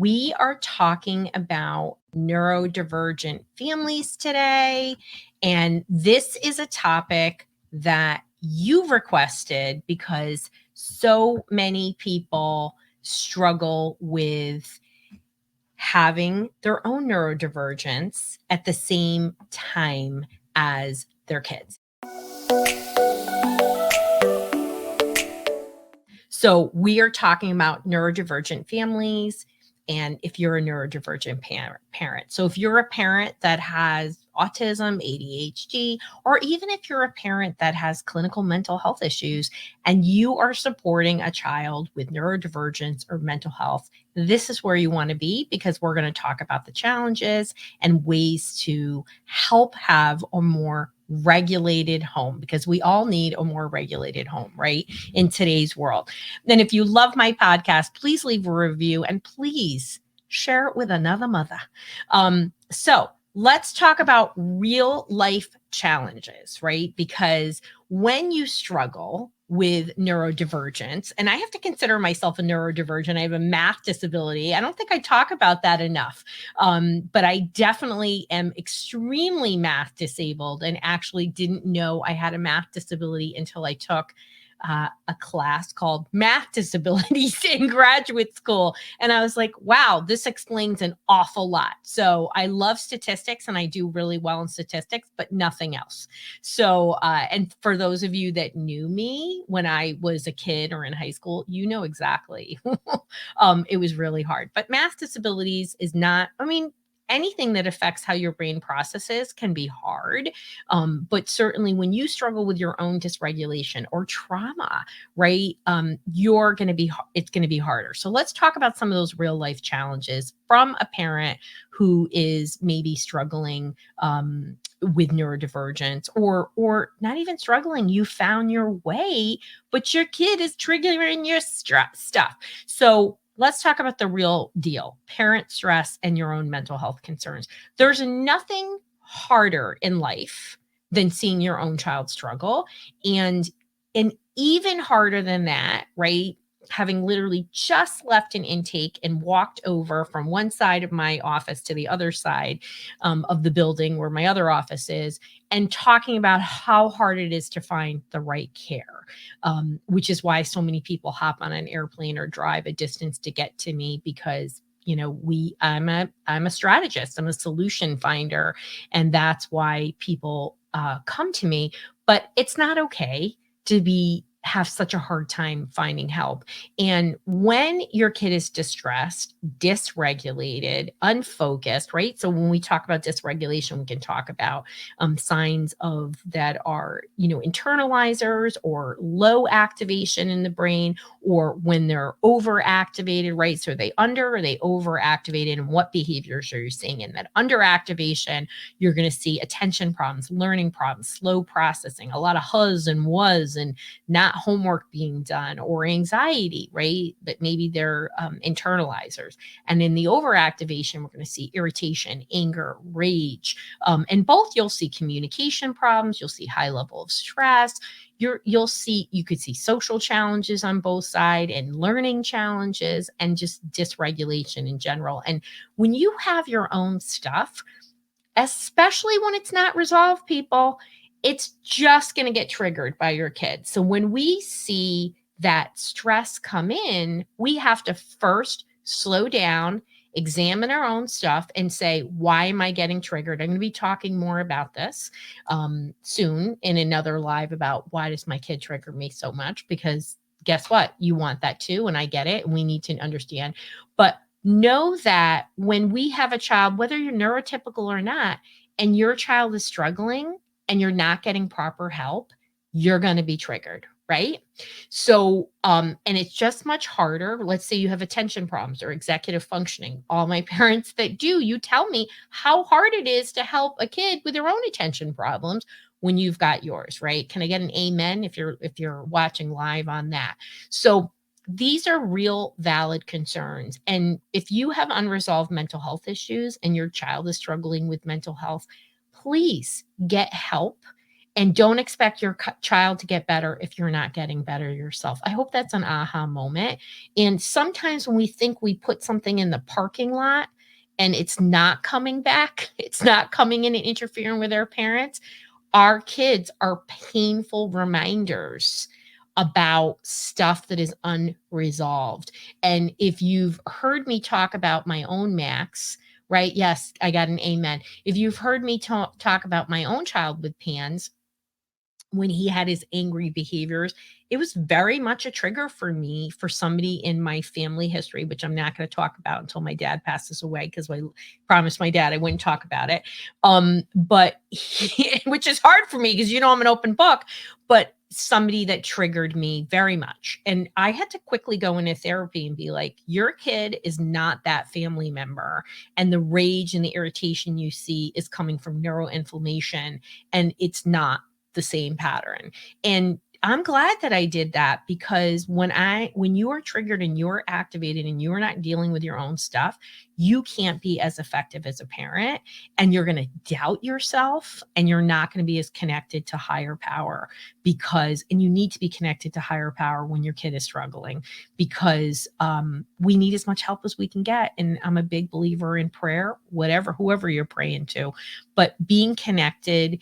We are talking about neurodivergent families today. And this is a topic that you've requested because so many people struggle with having their own neurodivergence at the same time as their kids. So we are talking about neurodivergent families, and if you're a neurodivergent parent. So if you're a parent that has autism, ADHD, or even if you're a parent that has clinical mental health issues and you are supporting a child with neurodivergence or mental health, this is where you want to be, because we're going to talk about the challenges and ways to help have a more regulated home, because we all need a more regulated home, right? In today's world. Then if you love my podcast, please leave a review and please share it with another mother. So let's talk about real life challenges, right? Because when you struggle with neurodivergence, and I have to consider myself a neurodivergent, I have a math disability. I don't think I talk about that enough, but I definitely am extremely math disabled and actually didn't know I had a math disability until I took a class called Math Disabilities in graduate school. And I was like, wow, this explains an awful lot. So I love statistics and I do really well in statistics, but nothing else. So, and for those of you that knew me when I was a kid or in high school, you know exactly. It was really hard. But math disabilities is not, anything that affects how your brain processes can be hard. But certainly when you struggle with your own dysregulation or trauma, right, it's going to be harder. So let's talk about some of those real life challenges from a parent who is maybe struggling with neurodivergence, or not even struggling. You found your way, but your kid is triggering your stuff. So let's talk about the real deal: parent stress and your own mental health concerns. There's nothing harder in life than seeing your own child struggle. And even harder than that, right? Having literally just left an intake and walked over from one side of my office to the other side of the building where my other office is, and talking about how hard it is to find the right care, which is why so many people hop on an airplane or drive a distance to get to me, because I'm a strategist, I'm a solution finder, and that's why people come to me. But it's not okay to have such a hard time finding help. And when your kid is distressed, dysregulated, unfocused, right? So when we talk about dysregulation, we can talk about signs of that are, internalizers or low activation in the brain, or when they're overactivated, right? So are they under or they overactivated, and what behaviors are you seeing in that underactivation? You're going to see attention problems, learning problems, slow processing, a lot of huzz and was, and not homework being done, or anxiety, right? But maybe they're internalizers. And in the overactivation, we're going to see irritation, anger, rage. And both, you'll see communication problems, you'll see high level of stress. You could see social challenges on both sides, and learning challenges, and just dysregulation in general. And when you have your own stuff, especially when it's not resolved, people, it's just going to get triggered by your kids. So when we see that stress come in, we have to first slow down, examine our own stuff, and say, why am I getting triggered? I'm going to be talking more about this soon in another live about why does my kid trigger me so much? Because guess what? You want that too. And I get it. And we need to understand. But know that when we have a child, whether you're neurotypical or not, and your child is struggling and you're not getting proper help, you're going to be triggered, right? So, and it's just much harder. Let's say you have attention problems or executive functioning. All my parents that do, you tell me how hard it is to help a kid with their own attention problems when you've got yours, right? Can I get an amen if you're watching live on that? So these are real valid concerns. And if you have unresolved mental health issues and your child is struggling with mental health, please get help And don't expect your child to get better if you're not getting better yourself. I hope that's an aha moment. And sometimes when we think we put something in the parking lot and it's not coming back, it's not coming in and interfering with our parents, our kids are painful reminders about stuff that is unresolved. And if you've heard me talk about my own Max, right? Yes, I got an amen. If you've heard me talk about my own child with PANS, when he had his angry behaviors, it was very much a trigger for me, for somebody in my family history, which I'm not going to talk about until my dad passes away, because I promised my dad I wouldn't talk about it. Which is hard for me because, I'm an open book, but somebody that triggered me very much. And I had to quickly go into therapy and be like, your kid is not that family member. And the rage and the irritation you see is coming from neuroinflammation, and it's not the same pattern. And I'm glad that I did that, because when you are triggered and you're activated and you're not dealing with your own stuff, you can't be as effective as a parent, and you're going to doubt yourself, and you're not going to be as connected to higher power, and you need to be connected to higher power when your kid is struggling, because we need as much help as we can get. And I'm a big believer in prayer, whoever you're praying to, but being connected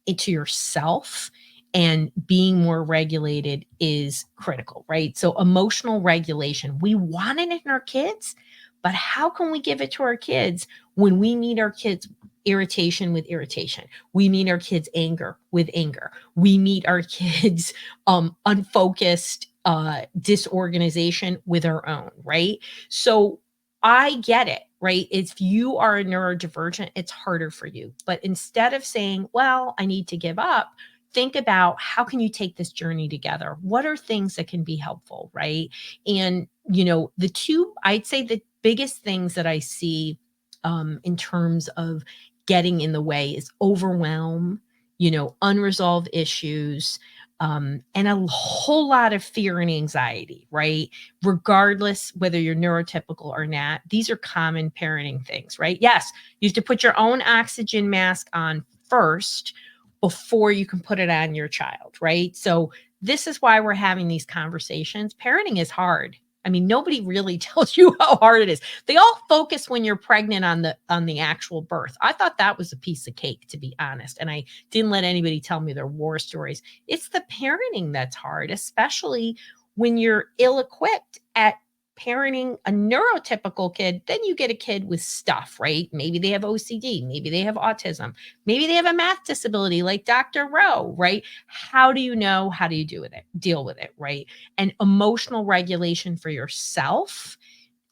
into yourself and being more regulated is critical, right? So emotional regulation, we want it in our kids, but how can we give it to our kids when we meet our kids' irritation with irritation? We meet our kids' anger with anger. We meet our kids' unfocused disorganization with our own, right? So I get it, right? If you are a neurodivergent, it's harder for you. But instead of saying, well, I need to give up, think about, how can you take this journey together? What are things that can be helpful, right? And, I'd say the biggest things that I see in terms of getting in the way is overwhelm, unresolved issues, and a whole lot of fear and anxiety, right? Regardless whether you're neurotypical or not, these are common parenting things, right? Yes, you have to put your own oxygen mask on first before you can put it on your child, right? So this is why we're having these conversations. Parenting is hard. I mean, nobody really tells you how hard it is. They all focus when you're pregnant on the actual birth. I thought that was a piece of cake, to be honest, and I didn't let anybody tell me their war stories. It's the parenting that's hard, especially when you're ill-equipped at parenting a neurotypical kid. Then you get a kid with stuff, right? Maybe they have OCD, maybe they have autism, maybe they have a math disability like Dr. Rowe, right? How do you know? How do you deal with it, right? And emotional regulation for yourself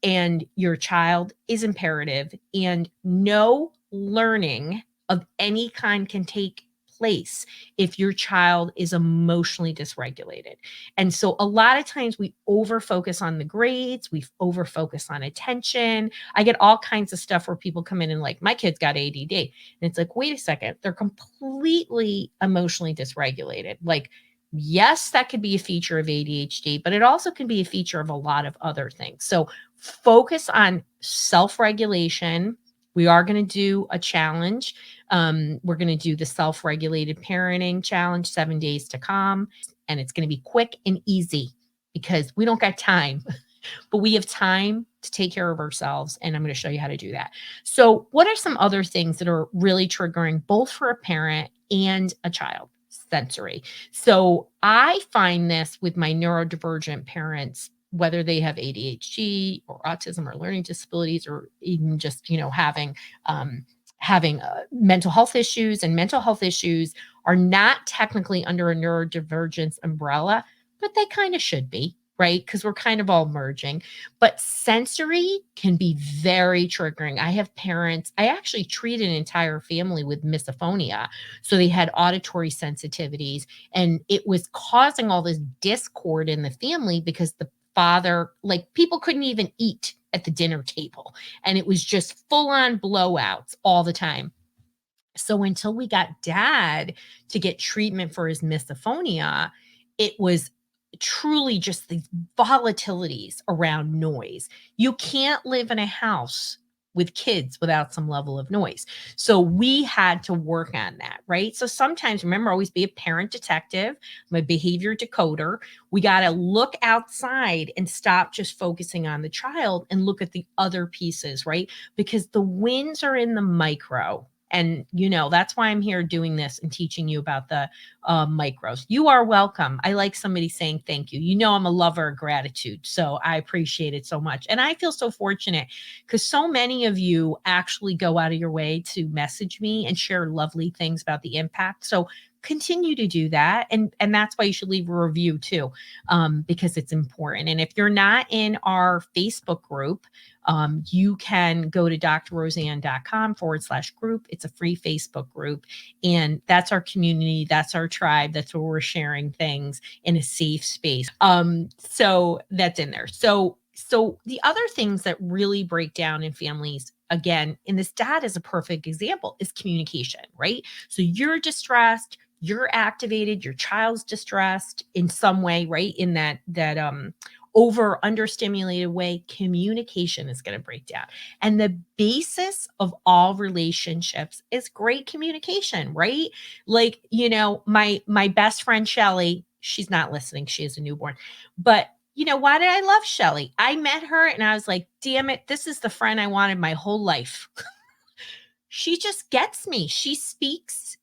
and your child is imperative, and no learning of any kind can take place if your child is emotionally dysregulated. And so a lot of times we over focus on the grades, we over focus on attention. I get all kinds of stuff where people come in and like, my kid's got ADD. And it's like, wait a second, they're completely emotionally dysregulated. Like, yes, that could be a feature of ADHD, but it also can be a feature of a lot of other things. So focus on self-regulation. We are going to do a challenge. We're going to do the self-regulated parenting challenge, 7 days to calm. And it's going to be quick and easy because we don't got time, but we have time to take care of ourselves. And I'm going to show you how to do that. So what are some other things that are really triggering both for a parent and a child? Sensory. So I find this with my neurodivergent parents, whether they have ADHD or autism or learning disabilities, or even just, having mental health issues. And mental health issues are not technically under a neurodivergence umbrella, but they kind of should be, right? Because we're kind of all merging. But sensory can be very triggering. I have parents, I actually treat an entire family with misophonia. So they had auditory sensitivities, and it was causing all this discord in the family because the father, like, people couldn't even eat at the dinner table. And it was just full on blowouts all the time. So until we got dad to get treatment for his misophonia, it was truly just these volatilities around noise. You can't live in a house with kids without some level of noise. So we had to work on that, right? So sometimes, remember, always be a parent detective. I'm a behavior decoder. We got to look outside and stop just focusing on the child and look at the other pieces, right? Because the wins are in the micro. And, that's why I'm here doing this and teaching you about the micros. You are welcome. I like somebody saying thank you. I'm a lover of gratitude. So I appreciate it so much. And I feel so fortunate because so many of you actually go out of your way to message me and share lovely things about the impact. So continue to do that. And that's why you should leave a review too, because it's important. And if you're not in our Facebook group, you can go to drroseann.com/group. It's a free Facebook group. And that's our community. That's our tribe. That's where we're sharing things in a safe space. So that's in there. So the other things that really break down in families, again, and this dad is a perfect example, is communication, right? So you're distressed, you're activated, your child's distressed in some way, right? In that over understimulated way, communication is going to break down. And the basis of all relationships is great communication, right? Like, my best friend Shelly, she's not listening, she is a newborn, but why did I love Shelly? I met her and I was like, damn it, this is the friend I wanted my whole life. She just gets me. She speaks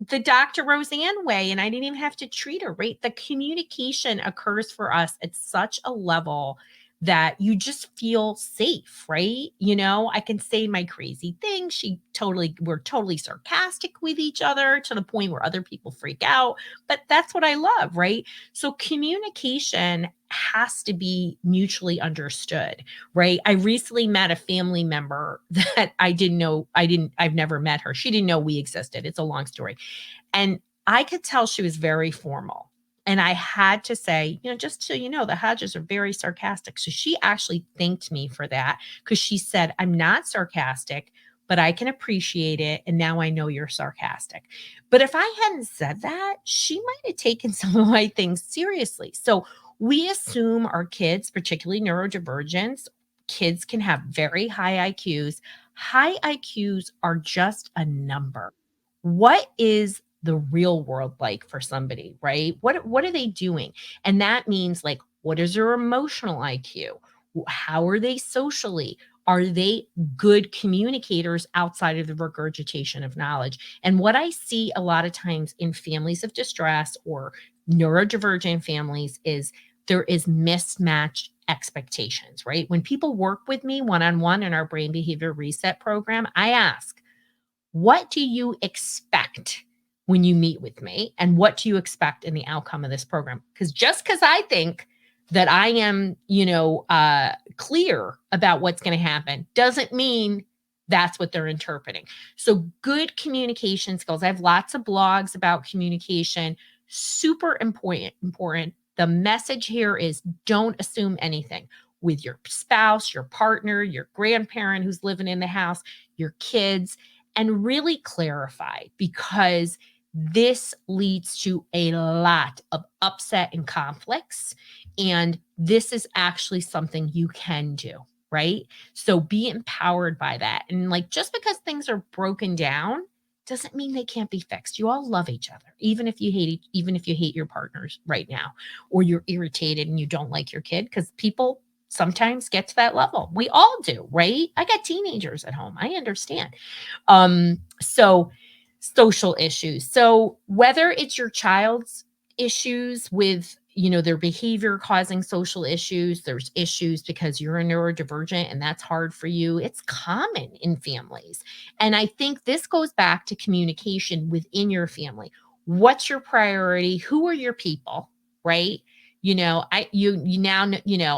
the Dr. Roseann way, and I didn't even have to treat her, right? The communication occurs for us at such a level that you just feel safe, right? I can say my crazy things. We're totally sarcastic with each other to the point where other people freak out, but that's what I love, right? So communication has to be mutually understood, right? I recently met a family member that I've never met her. She didn't know we existed. It's a long story. And I could tell she was very formal. And I had to say, just so you know, the Hodges are very sarcastic. So she actually thanked me for that because she said, I'm not sarcastic, but I can appreciate it. And now I know you're sarcastic. But if I hadn't said that, she might have taken some of my things seriously. So we assume our kids, particularly neurodivergents, kids can have very high IQs. High IQs are just a number. What is the real world like for somebody, right? What are they doing? And that means, like, what is their emotional IQ? How are they socially? Are they good communicators outside of the regurgitation of knowledge? And what I see a lot of times in families of distress or neurodivergent families is there is mismatched expectations, right? When people work with me one-on-one in our brain behavior reset program, I ask, what do you expect when you meet with me? And what do you expect in the outcome of this program? Because I think that I am, clear about what's going to happen doesn't mean that's what they're interpreting. So good communication skills. I have lots of blogs about communication. Super important. The message here is don't assume anything with your spouse, your partner, your grandparent who's living in the house, your kids, and really clarify, because this leads to a lot of upset and conflicts. And this is actually something you can do, right? So be empowered by that. And like, just because things are broken down doesn't mean they can't be fixed. You all love each other, even if you hate your partners right now, or you're irritated and you don't like your kid, because people sometimes get to that level. We all do, right? I got teenagers at home. I understand. So social issues. So whether it's your child's issues with, their behavior causing social issues, there's issues because you're a neurodivergent and that's hard for you. It's common in families. And I think this goes back to communication within your family. What's your priority? Who are your people, right? I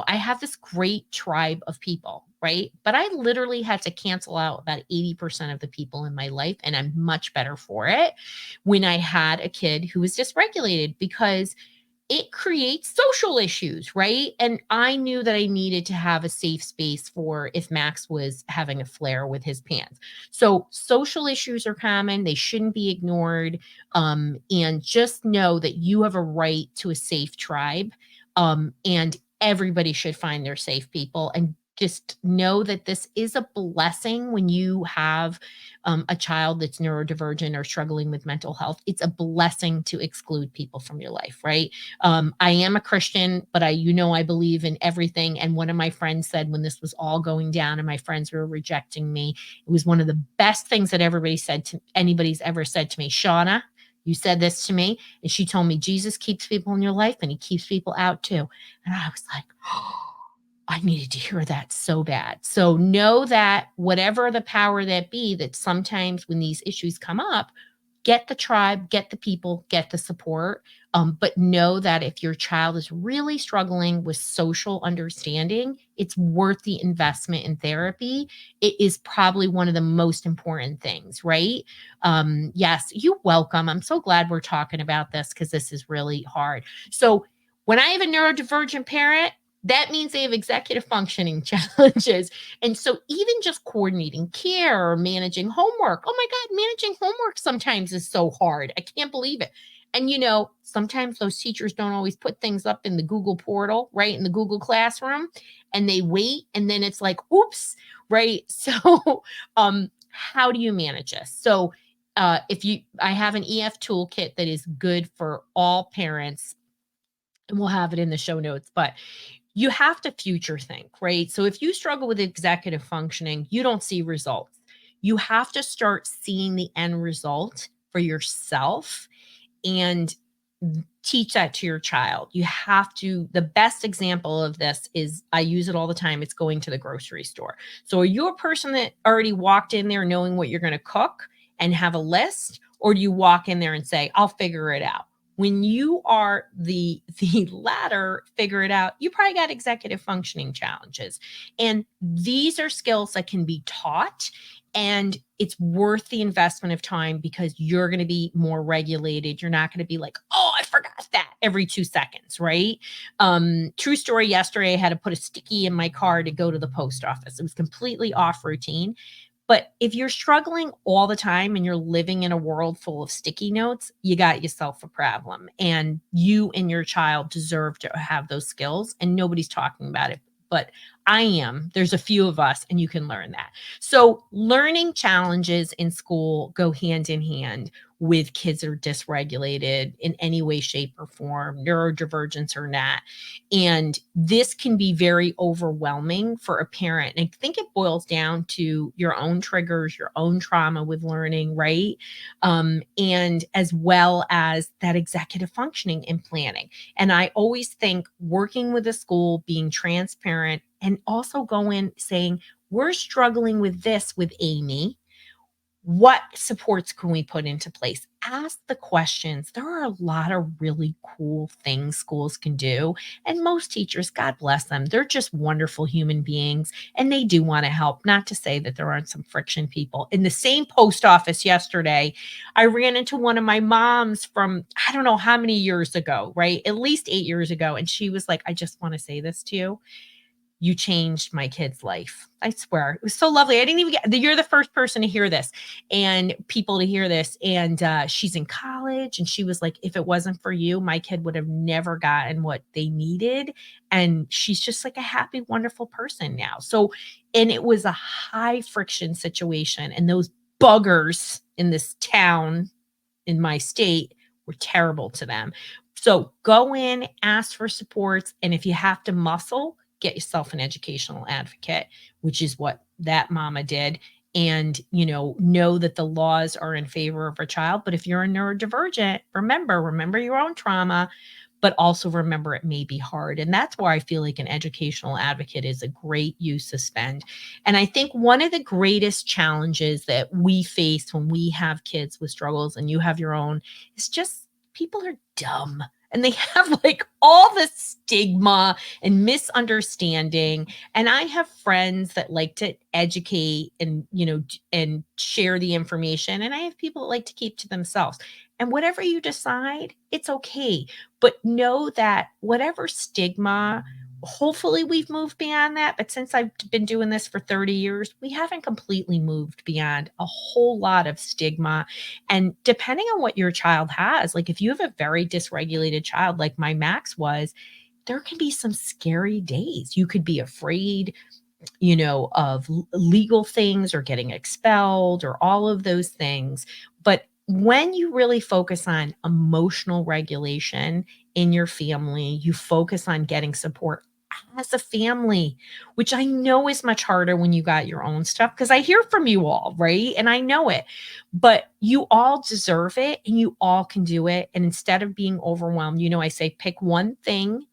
have this great tribe of people, right? But I literally had to cancel out about 80% of the people in my life, and I'm much better for it when I had a kid who was dysregulated, because it creates social issues, right? And I knew that I needed to have a safe space for if Max was having a flare with his pants. So social issues are common. They shouldn't be ignored. And just know that you have a right to a safe tribe. And everybody should find their safe people. And just know that this is a blessing when you have a child that's neurodivergent or struggling with mental health. It's a blessing to exclude people from your life, right? I am a Christian, but I believe in everything. And one of my friends said when this was all going down and my friends were rejecting me, it was one of the best things that anybody's ever said to me. Shauna, you said this to me. And she told me Jesus keeps people in your life and he keeps people out too. And I was like, oh, I needed to hear that so bad. So know that whatever the power that be, that sometimes when these issues come up, get the tribe, get the people, get the support. But know that if your child is really struggling with social understanding, it's worth the investment in therapy. It is probably one of the most important things, right? Yes, you're welcome. I'm so glad we're talking about this because this is really hard. So when I have a neurodivergent parent, that means they have executive functioning challenges. And so even just coordinating care or managing homework, oh my God, managing homework sometimes is so hard. I can't believe it. And sometimes those teachers don't always put things up in the Google portal, right? In the Google Classroom, and they wait, and then it's like, oops, right? So how do you manage this? So I have an EF toolkit that is good for all parents, and we'll have it in the show notes, but you have to future think, right? So if you struggle with executive functioning, you don't see results. You have to start seeing the end result for yourself and teach that to your child. The best example of this is, I use it all the time. It's going to the grocery store. So are you a person that already walked in there knowing what you're going to cook and have a list? Or do you walk in there and say, I'll figure it out? When you are the latter, figure it out, you probably got executive functioning challenges. And these are skills that can be taught, and it's worth the investment of time because you're going to be more regulated. You're not going to be like, oh, I forgot that every 2 seconds, right? True story, yesterday I had to put a sticky in my car to go to the post office. It was completely off routine. But if you're struggling all the time and you're living in a world full of sticky notes, you got yourself a problem. And you and your child deserve to have those skills, and nobody's talking about it. But I am. There's a few of us, and you can learn that. So learning challenges in school go hand in hand with kids that are dysregulated in any way, shape, or form, neurodivergence or not. And this can be very overwhelming for a parent. And I think it boils down to your own triggers, your own trauma with learning, right? And as well as that executive functioning and planning. And I always think working with a school, being transparent, and also go in saying, we're struggling with this with Amy. What supports can we put into place? Ask the questions. There are a lot of really cool things schools can do. And most teachers, God bless them, they're just wonderful human beings and they do want to help. Not to say that there aren't some friction people. In the same post office yesterday, I ran into one of my moms from I don't know how many years ago, right? At least 8 years ago. And she was like, I just want to say this to you. You changed my kid's life. I swear. It was so lovely. I didn't even you're the first person to hear this and people to hear this. And she's in college. And she was like, if it wasn't for you, my kid would have never gotten what they needed. And she's just like a happy, wonderful person now. So, and it was a high friction situation. And those buggers in this town, in my state, were terrible to them. So go in, ask for supports. And if you have to muscle, get yourself an educational advocate, which is what that mama did. And, know that the laws are in favor of a child. But if you're a neurodivergent, remember your own trauma, but also remember it may be hard. And that's why I feel like an educational advocate is a great use to spend. And I think one of the greatest challenges that we face when we have kids with struggles, and you have your own, is just people are dumb. And they have like all the stigma and misunderstanding. And I have friends that like to educate and, and share the information. And I have people that like to keep to themselves. And whatever you decide, it's okay. But know that whatever stigma, hopefully we've moved beyond that. But since I've been doing this for 30 years, we haven't completely moved beyond a whole lot of stigma. And depending on what your child has, like if you have a very dysregulated child, like my Max was, there can be some scary days. You could be afraid of legal things or getting expelled or all of those things. But when you really focus on emotional regulation in your family, you focus on getting support as a family, which I know is much harder when you got your own stuff because I hear from you all, right? And I know it, but you all deserve it and you all can do it. And instead of being overwhelmed, I say pick one thing,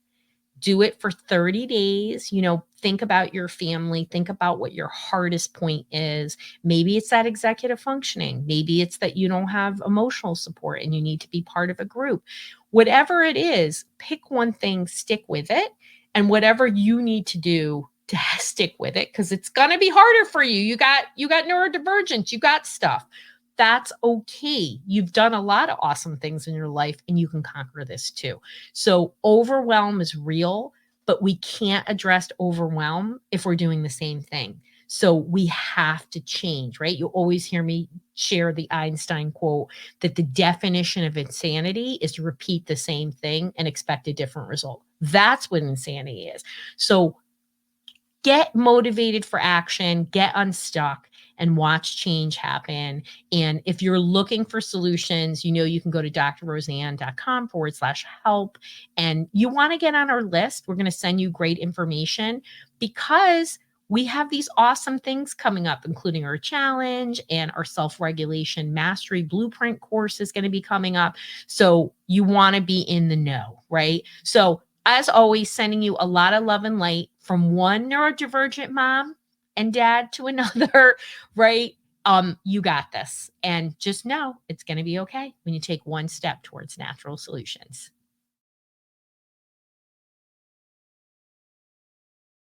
do it for 30 days, think about your family, think about what your hardest point is. Maybe it's that executive functioning, maybe it's that you don't have emotional support and you need to be part of a group. Whatever it is, pick one thing, stick with it, and whatever you need to do to stick with it, because it's going to be harder for you. You got neurodivergence, you got stuff. That's okay. You've done a lot of awesome things in your life and you can conquer this too. So overwhelm is real, but we can't address overwhelm if we're doing the same thing. So we have to change, right? You always hear me share the Einstein quote that the definition of insanity is to repeat the same thing and expect a different result. That's what insanity is. So get motivated for action, get unstuck, and watch change happen. And if you're looking for solutions, you can go to drroseann.com/help. And you want to get on our list. We're going to send you great information because we have these awesome things coming up, including our challenge and our self-regulation mastery blueprint course is going to be coming up. So you want to be in the know, right? So as always, sending you a lot of love and light from one neurodivergent mom and dad to another, right? You got this. And just know it's going to be okay when you take one step towards natural solutions.